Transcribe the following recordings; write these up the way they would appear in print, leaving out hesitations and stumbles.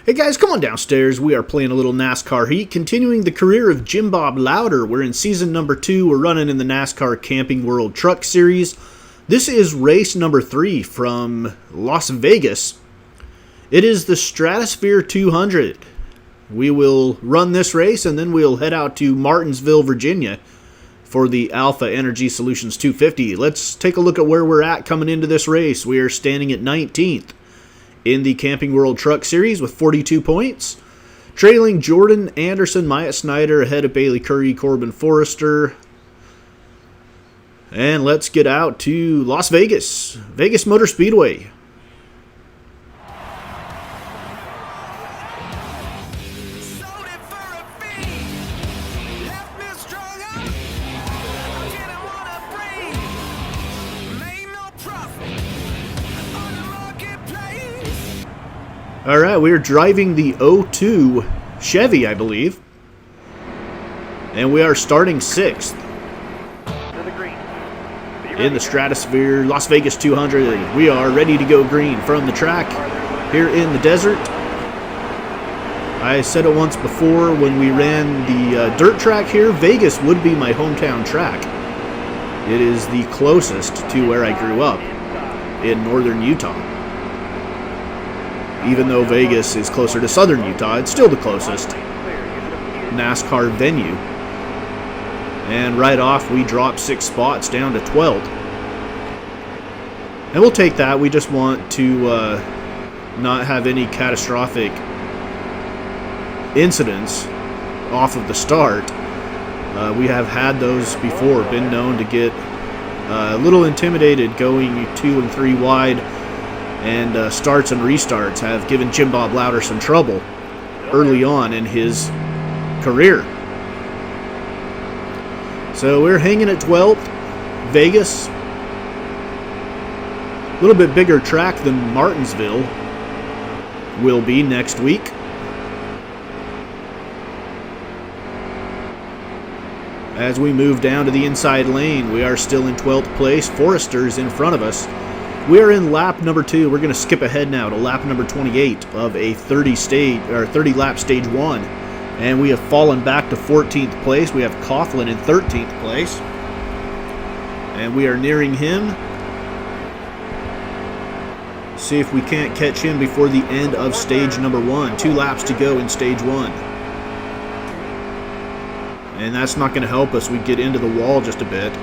Hey guys, come on downstairs. We are playing a little NASCAR Heat, continuing the career of Jim Bob Lowder. We're in season number 2. We're running in the NASCAR Camping World Truck Series. This is race number 3 from Las Vegas. It is the Stratosphere 200. We will run this race and then we'll head out to Martinsville, Virginia for the Alpha Energy Solutions 250. Let's take a look at where we're at coming into this race. We are standing at 19th. In the Camping World Truck Series with 42 points. Trailing Jordan Anderson, Myatt Snyder, ahead of Bailey Curry, Corbin Forrester. And let's get out to Las Vegas, Vegas Motor Speedway. Alright, we are driving the 02 Chevy, I believe. And we are starting 6th. In the Stratosphere Las Vegas 200. We are ready to go green from the track here in the desert. I said it once before when we ran the dirt track here, Vegas would be my hometown track. It is the closest to where I grew up in northern Utah. Even though Vegas is closer to southern Utah, it's still the closest NASCAR venue. And right off, we drop 6 spots down to 12th. And we'll take that. We just want to not have any catastrophic incidents off of the start. We have had those before, been known to get a little intimidated going 2 and 3 wide. And starts and restarts have given Jim Bob Lowder some trouble early on in his career. So we're hanging at 12th. Vegas. A little bit bigger track than Martinsville will be next week. As we move down to the inside lane, we are still in 12th place. Forrester's in front of us. We are in lap number 2. We're going to skip ahead now to lap number 28 of a 30 lap stage 1. And we have fallen back to 14th place. We have Coughlin in 13th place. And we are nearing him. See if we can't catch him before the end of stage number 1. 2 laps to go in stage 1. And that's not going to help us. We get into the wall just a bit.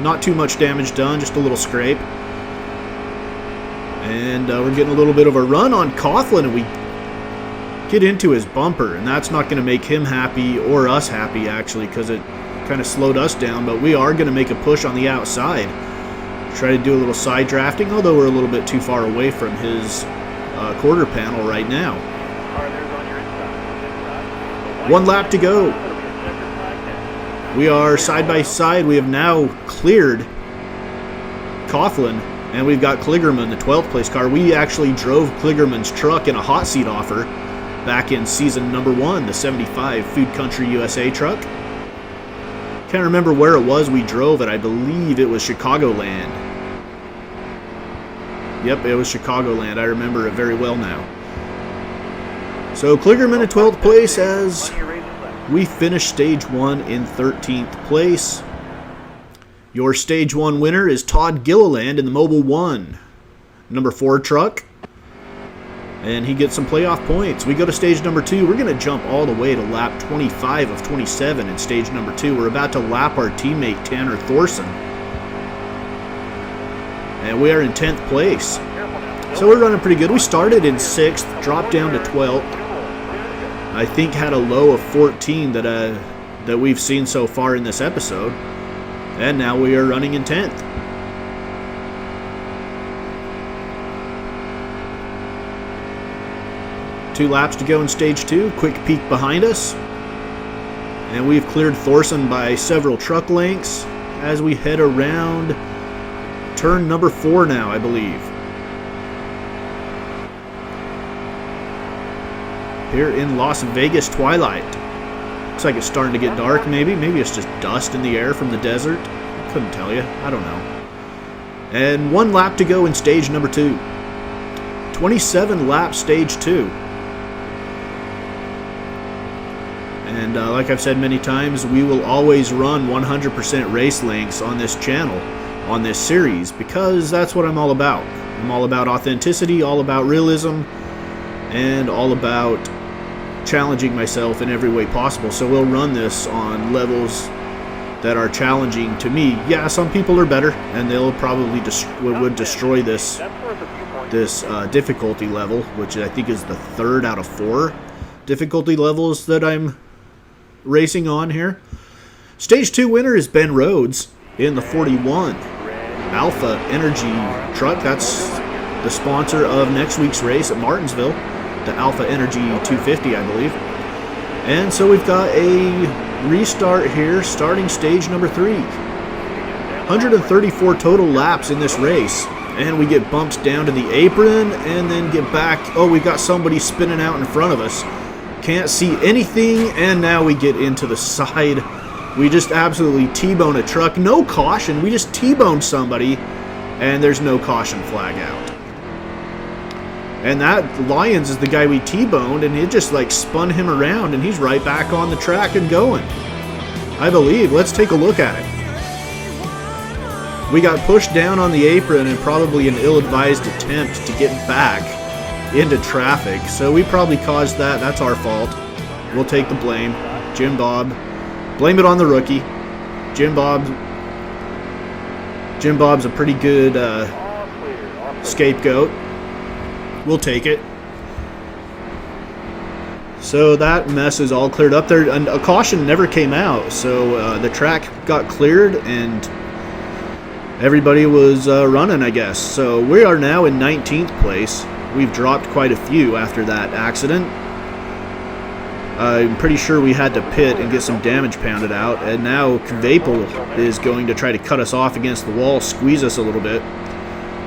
Not too much damage done, just a little scrape. And we're getting a little bit of a run on Coughlin, and we get into his bumper. And that's not going to make him happy, or us happy, actually, because it kind of slowed us down. But we are going to make a push on the outside. Try to do a little side drafting, although we're a little bit too far away from his quarter panel right now. 1 lap to go. We are side by side. We have now cleared Coughlin, and we've got Kligerman, the 12th place car. We actually drove Kligerman's truck in a hot seat offer back in season number 1, the 75 Food Country USA truck. Can't remember where it was we drove it. I believe it was Chicagoland. Yep, it was Chicagoland. I remember it very well now. So Kligerman in 12th place as we finished stage 1 in 13th place. Your stage 1 winner is Todd Gilliland in the Mobile 1, number 4 truck. And he gets some playoff points. We go to stage number 2. We're going to jump all the way to lap 25 of 27 in stage number 2. We're about to lap our teammate Tanner Thorson. And we are in 10th place. So we're running pretty good. We started in 6th, dropped down to 12th. I think had a low of 14 that we've seen so far in this episode. And now we are running in 10th. Two laps to go in stage 2. Quick peek behind us. And we've cleared Thorson by several truck lengths as we head around turn number 4 now, I believe. Here in Las Vegas twilight. Looks like it's starting to get dark, maybe. Maybe it's just dust in the air from the desert. Couldn't tell you. I don't know. And 1 lap to go in stage number 2. 27 lap stage 2. And like I've said many times, we will always run 100% race lengths on this channel, on this series, because that's what I'm all about. I'm all about authenticity, all about realism, and all about challenging myself in every way possible. So we'll run this on levels that are challenging to me. Yeah, some people are better, and they'll probably would destroy this difficulty level, which I think is the 3rd out of 4 difficulty levels that I'm racing on here. Stage 2 winner is Ben Rhodes in the 41 Alpha Energy truck. That's the sponsor of next week's race at Martinsville, the Alpha Energy 250, I believe. And so we've got a restart here, starting stage number 3. 134 total laps in this race, and we get bumped down to the apron and then get back. Oh, we've got somebody spinning out in front of us. Can't see anything, and now we get into the side. We just absolutely T-bone a truck. No caution. We just T-boned somebody, and there's no caution flag out. And that Lyons is the guy we T-boned, and it just like spun him around, and he's right back on the track and going, I believe. Let's take a look at it. We got pushed down on the apron and probably an ill-advised attempt to get back into traffic, so we probably caused that. That's our fault. We'll take the blame. Jim Bob, blame it on the rookie. Jim Bob's a pretty good scapegoat. We'll take it. So that mess is all cleared up there, and a caution never came out, so the track got cleared and everybody was running, I guess. So we are now in 19th place. We've dropped quite a few after that accident. I'm pretty sure we had to pit and get some damage pounded out, and now Kvapel is going to try to cut us off against the wall, squeeze us a little bit,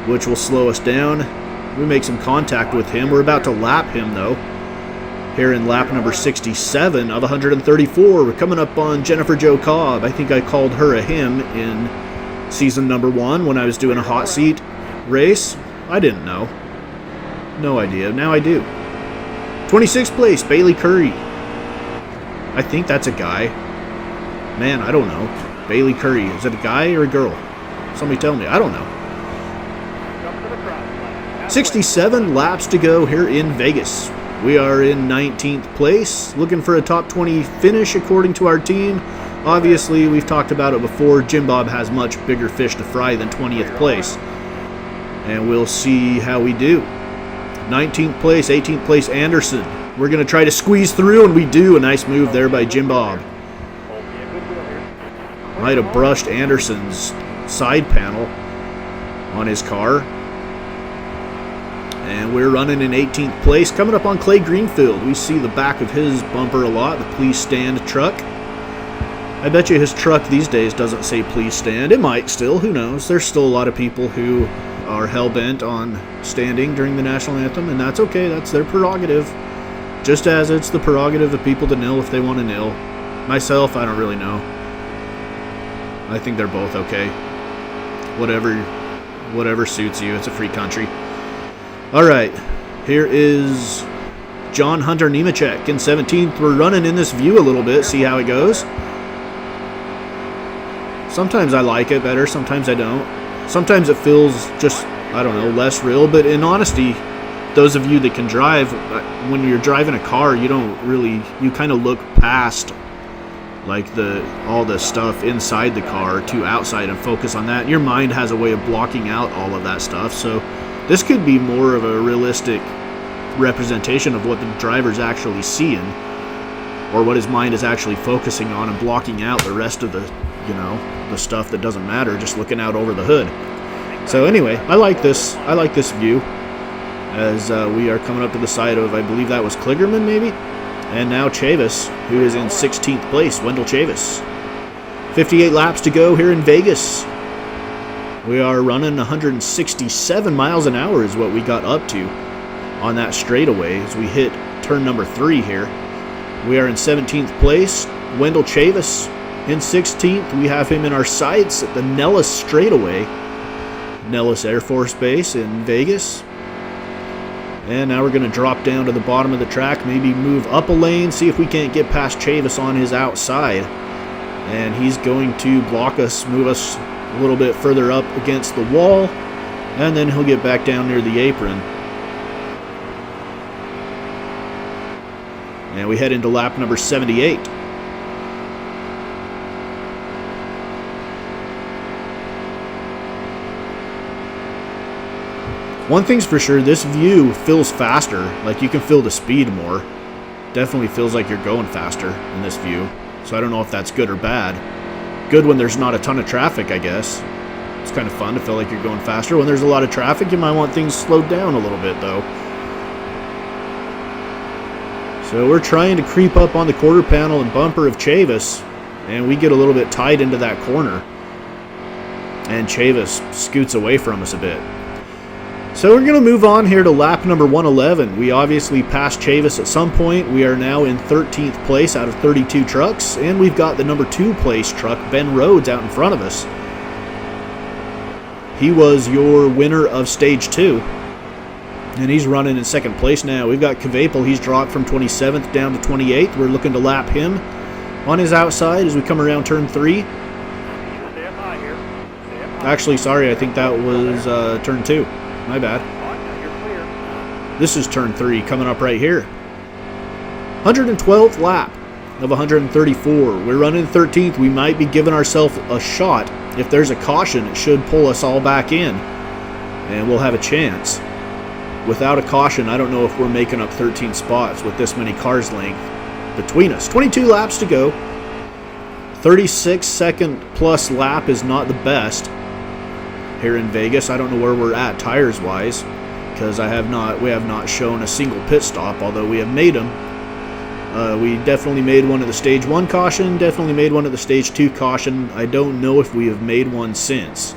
which will slow us down. We make some contact with him. We're about to lap him, though, here in lap number 67 of 134. We're coming up on Jennifer Jo Cobb. I think I called her a him in season number 1 when I was doing a hot seat race. I didn't know. No idea. Now I do. 26th place, Bailey Curry. I think that's a guy. Man, I don't know. Bailey Curry. Is it a guy or a girl? Somebody tell me. I don't know. 67 laps to go here in Vegas. We are in 19th place, looking for a top 20 finish according to our team. Obviously, we've talked about it before. Jim Bob has much bigger fish to fry than 20th place. And we'll see how we do. 19th place, 18th place, Anderson. We're going to try to squeeze through, and we do. A nice move there by Jim Bob. Might have brushed Anderson's side panel on his car. And we're running in 18th place. Coming up on Clay Greenfield. We see the back of his bumper a lot, the Please Stand truck. I bet you his truck these days doesn't say Please Stand. It might still, who knows. There's still a lot of people who are hell-bent on standing during the national anthem, and that's okay. That's their prerogative. Just as it's the prerogative of people to kneel if they want to kneel. Myself, I don't really know. I think they're both okay. Whatever suits you. It's a free country. Alright, here is John Hunter Nemechek in 17th. We're running in this view a little bit, see how it goes. Sometimes I like it better, sometimes I don't. Sometimes it feels just, I don't know, less real, but in honesty, those of you that can drive, when you're driving a car, you don't really, you kind of look past like all the stuff inside the car to outside and focus on that. Your mind has a way of blocking out all of that stuff, so this could be more of a realistic representation of what the driver's actually seeing, or what his mind is actually focusing on and blocking out the rest of the, the stuff that doesn't matter, just looking out over the hood. So anyway, I like this view as we are coming up to the side of, I believe that was Kligerman maybe, and now Chavis, who is in 16th place, Wendell Chavis. 58 laps to go here in Vegas. We are running 167 miles an hour is what we got up to on that straightaway as we hit turn number 3 here. We are in 17th place. Wendell Chavis in 16th. We have him in our sights at the Nellis straightaway. Nellis Air Force Base in Vegas. And now we're going to drop down to the bottom of the track, maybe move up a lane, see if we can't get past Chavis on his outside. And he's going to block us, move us a little bit further up against the wall, and then he'll get back down near the apron. And we head into lap number 78. One thing's for sure, this view feels faster. Like, you can feel the speed more. Definitely feels like you're going faster in this view. So I don't know if that's good or bad. Good when there's not a ton of traffic, I guess. It's kind of fun to feel like you're going faster. When there's a lot of traffic, you might want things slowed down a little bit, though. So we're trying to creep up on the quarter panel and bumper of Chavis, and we get a little bit tight into that corner. And Chavis scoots away from us a bit. So we're going to move on here to lap number 111. We obviously passed Chavis at some point. We are now in 13th place out of 32 trucks, and we've got the number 2 place truck, Ben Rhodes, out in front of us. He was your winner of stage 2, and he's running in 2nd place now. We've got Kvapel. He's dropped from 27th down to 28th. We're looking to lap him on his outside as we come around turn 3. Actually, sorry, I think that was turn 2. My bad. This is turn 3 coming up right here. 112th lap of 134. We're running 13th. We might be giving ourselves a shot. If there's a caution, it should pull us all back in, and we'll have a chance. Without a caution, I don't know if we're making up 13 spots with this many cars length between us. 22 laps to go. 36-second plus lap is not the best here in Vegas. I don't know where we're at tires wise, because we have not shown a single pit stop, although we have made them. We definitely made one at the stage 1 caution, definitely made one at the stage 2 caution. I don't know if we have made one since,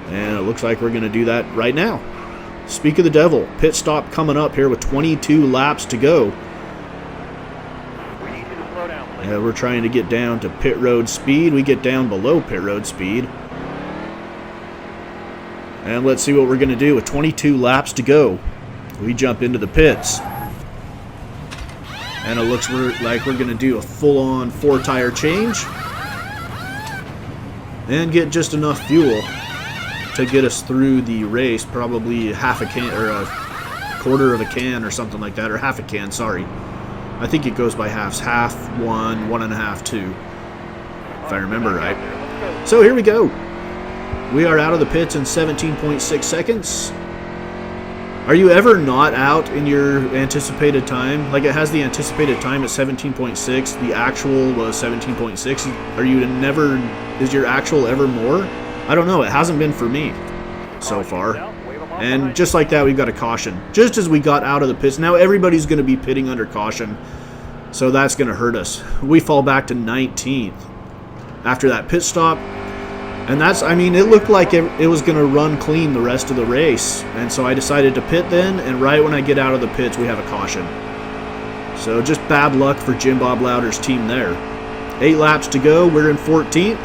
and it looks like we're going to do that right now. Speak of the devil, pit stop coming up here with 22 laps to go. We're trying to get down to pit road speed. We get down below pit road speed. And let's see what we're going to do with 22 laps to go. We jump into the pits. And it looks like we're going to do a full-on 4-tire change. And get just enough fuel to get us through the race. Probably half a can, or a quarter of a can or something like that. Or half a can, sorry. I think it goes by halves. Half, 1, 1.5, 2. If I remember right. So here we go. We are out of the pits in 17.6 seconds. Are you ever not out in your anticipated time? Like, it has the anticipated time at 17.6. The actual was 17.6. Are you never... Is your actual ever more? I don't know. It hasn't been for me so far. And just like that, we've got a caution. Just as we got out of the pits. Now everybody's going to be pitting under caution. So that's going to hurt us. We fall back to 19th after that pit stop. And that's, I mean, it looked like it was going to run clean the rest of the race. And so I decided to pit then, and right when I get out of the pits, we have a caution. So just bad luck for Jim Bob Lowder's team there. 8 laps to go. We're in 14th.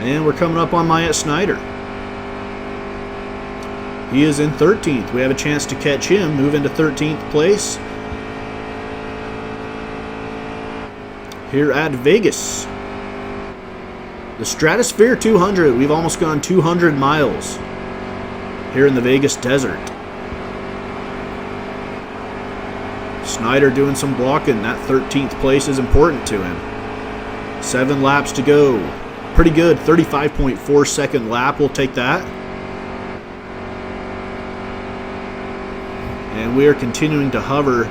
And we're coming up on Myatt Snyder. He is in 13th. We have a chance to catch him, move into 13th place here at Vegas. The Stratosphere 200. We've almost gone 200 miles here in the Vegas desert. Snyder doing some blocking. That 13th place is important to him. 7 laps to go. Pretty good. 35.4 second lap. We'll take that. And we are continuing to hover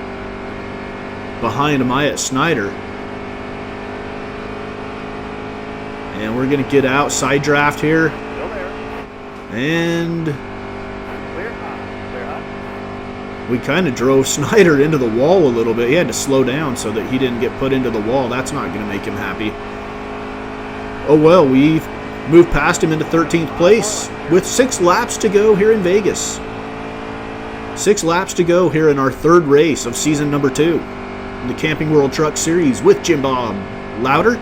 behind Myatt Snyder. And we're going to get out, side draft here. And we kind of drove Snyder into the wall a little bit. He had to slow down so that he didn't get put into the wall. That's not going to make him happy. Oh well, we've moved past him into 13th place with 6 laps to go here in Vegas. 6 laps to go here in our 3rd race of season number 2 in the Camping World Truck Series with Jim Bob Lowder.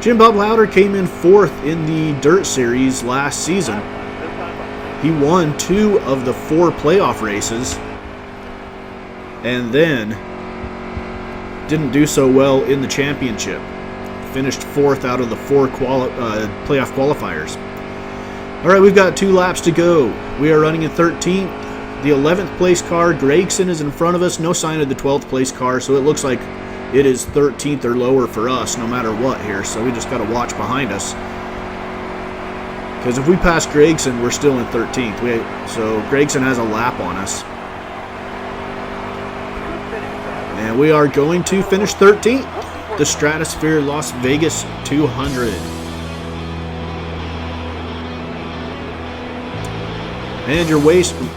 Jim Bob Lowder came in 4th in the Dirt Series last season. He won 2 of the 4 playoff races, and then didn't do so well in the championship. Finished 4th out of the 4 playoff qualifiers. All right, we've got 2 laps to go. We are running in 13th. The 11th place car, Gregson, is in front of us. No sign of the 12th place car, so it looks like it is 13th or lower for us no matter what here. So we just got to watch behind us. Because if we pass Gregson, we're still in 13th. So Gregson has a lap on us. And we are going to finish 13th. The Stratosphere Las Vegas 200. And your Wascally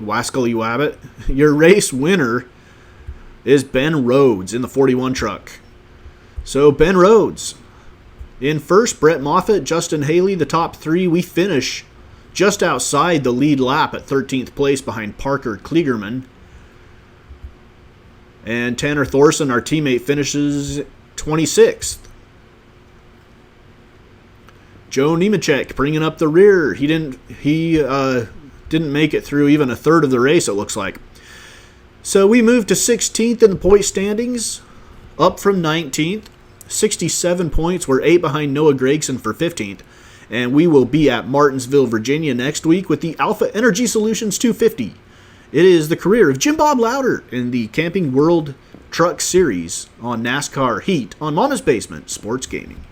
Wabbit. Your race winner is Ben Rhodes in the 41 truck. So Ben Rhodes in first, Brett Moffitt, Justin Haley, the top 3. We finish just outside the lead lap at 13th place behind Parker Kligerman. And Tanner Thorson, our teammate, finishes 26th. Joe Nemechek bringing up the rear. He didn't make it through even a third of the race, it looks like. So we moved to 16th in the point standings, up from 19th. 67 points. We're 8 behind Noah Gregson for 15th. And we will be at Martinsville, Virginia next week with the Alpha Energy Solutions 250. It is the career of Jim Bob Lowder in the Camping World Truck Series on NASCAR Heat on Mama's Basement Sports Gaming.